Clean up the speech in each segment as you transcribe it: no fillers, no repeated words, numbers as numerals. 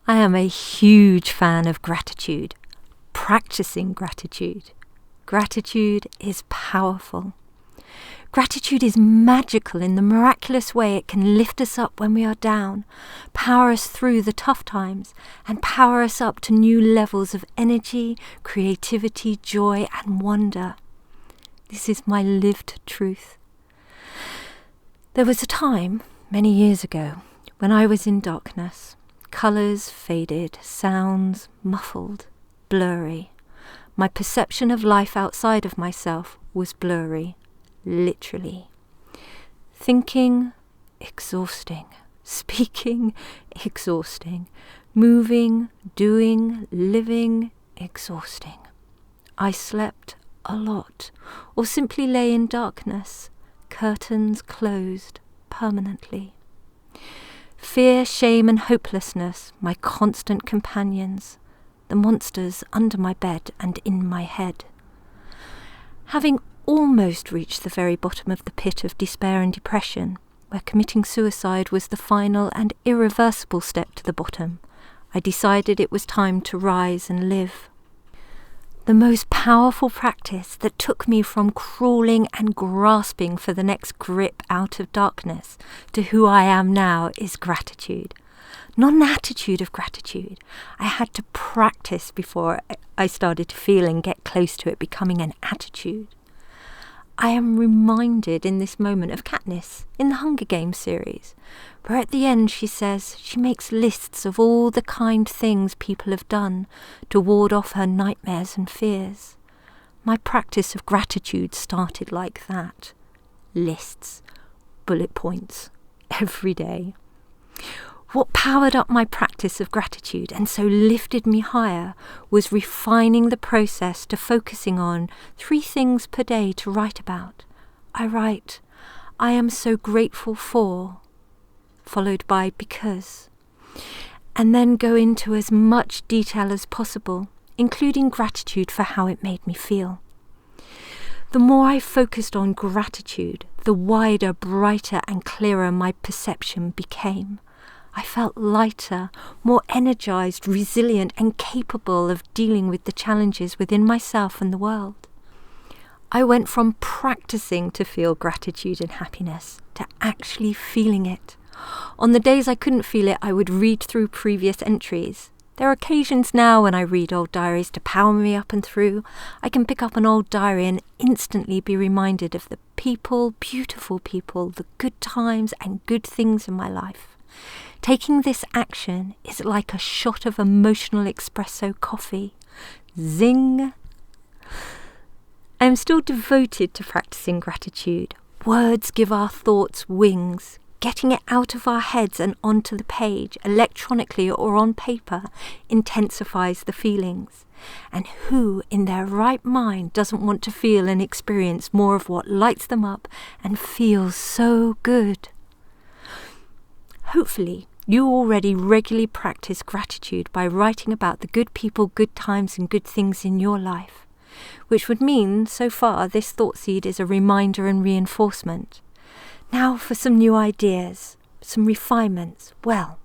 I am a huge fan of gratitude, practicing gratitude. Gratitude is powerful. Gratitude is magical in the miraculous way it can lift us up when we are down, power us through the tough times, and power us up to new levels of energy, creativity, joy, and wonder. This is my lived truth. There was a time, many years ago, when I was in darkness. Colours faded, sounds muffled, blurry. My perception of life outside of myself was blurry, literally. Thinking, exhausting. Speaking, exhausting. Moving, doing, living, exhausting. I slept a lot, or simply lay in darkness, curtains closed permanently. Fear, shame and hopelessness, my constant companions, the monsters under my bed and in my head. Having almost reached the very bottom of the pit of despair and depression, where committing suicide was the final and irreversible step to the bottom, I decided it was time to rise and live. The most powerful practice that took me from crawling and grasping for the next grip out of darkness to who I am now is gratitude. Not an attitude of gratitude. I had to practice before I started to feel and get close to it becoming an attitude. I am reminded in this moment of Katniss in the Hunger Games series, where at the end she says she makes lists of all the kind things people have done to ward off her nightmares and fears. My practice of gratitude started like that. Lists, bullet points, every day. What powered up my practice of gratitude and so lifted me higher was refining the process to focusing on 3 things per day to write about. I write, I am so grateful for, followed by because, and then go into as much detail as possible, including gratitude for how it made me feel. The more I focused on gratitude, the wider, brighter and clearer my perception became. I felt lighter, more energized, resilient and capable of dealing with the challenges within myself and the world. I went from practicing to feel gratitude and happiness to actually feeling it. On the days I couldn't feel it, I would read through previous entries. There are occasions now when I read old diaries to power me up and through. I can pick up an old diary and instantly be reminded of the people, beautiful people, the good times and good things in my life. Taking this action is like a shot of emotional espresso coffee. Zing! I am still devoted to practicing gratitude. Words give our thoughts wings. Getting it out of our heads and onto the page, electronically or on paper, intensifies the feelings. And who in their right mind doesn't want to feel and experience more of what lights them up and feels so good? Hopefully, you already regularly practice gratitude by writing about the good people, good times and good things in your life, which would mean, so far, this thought seed is a reminder and reinforcement. Now for some new ideas, some refinements, well,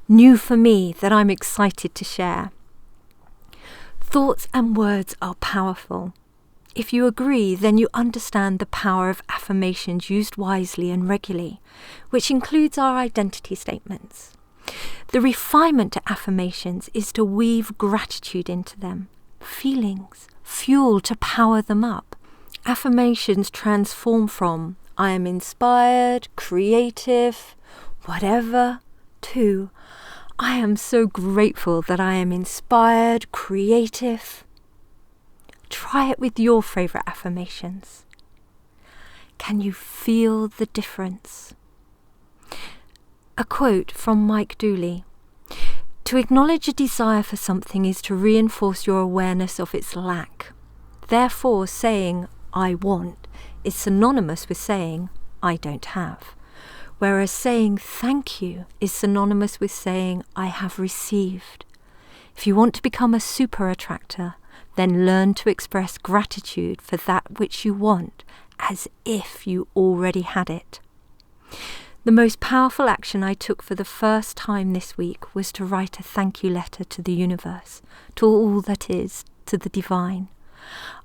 new for me that I'm excited to share. Thoughts and words are powerful. If you agree, then you understand the power of affirmations used wisely and regularly, which includes our identity statements. The refinement to affirmations is to weave gratitude into them, feelings, fuel to power them up. Affirmations transform from I am inspired, creative, whatever, to I am so grateful that I am inspired, creative. Try it with your favourite affirmations. Can you feel the difference? A quote from Mike Dooley. To acknowledge a desire for something is to reinforce your awareness of its lack. Therefore, saying, I want, is synonymous with saying, I don't have. Whereas saying thank you is synonymous with saying, I have received. If you want to become a super attractor, then learn to express gratitude for that which you want as if you already had it. The most powerful action I took for the first time this week was to write a thank you letter to the universe, to all that is, to the divine.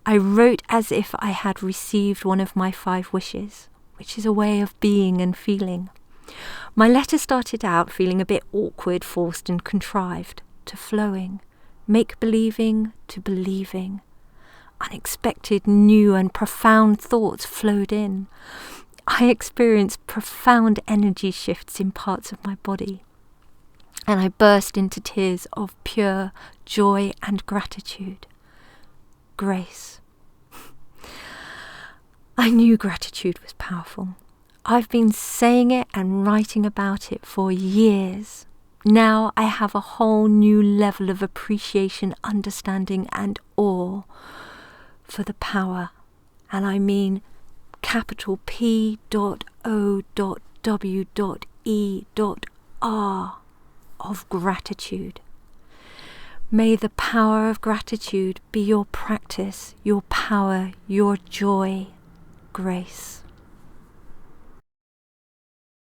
I wrote as if I had received one of my 5 wishes, which is a way of being and feeling. My letter started out feeling a bit awkward, forced and contrived, to flowing, make-believing to believing. Unexpected, new and profound thoughts flowed in. I experienced profound energy shifts in parts of my body, and I burst into tears of pure joy and gratitude. Grace. I knew gratitude was powerful. I've been saying it and writing about it for years. Now I have a whole new level of appreciation, understanding and awe for the power, and I mean capital P.O.W.E.R of gratitude. May the power of gratitude be your practice, your power, your joy, grace.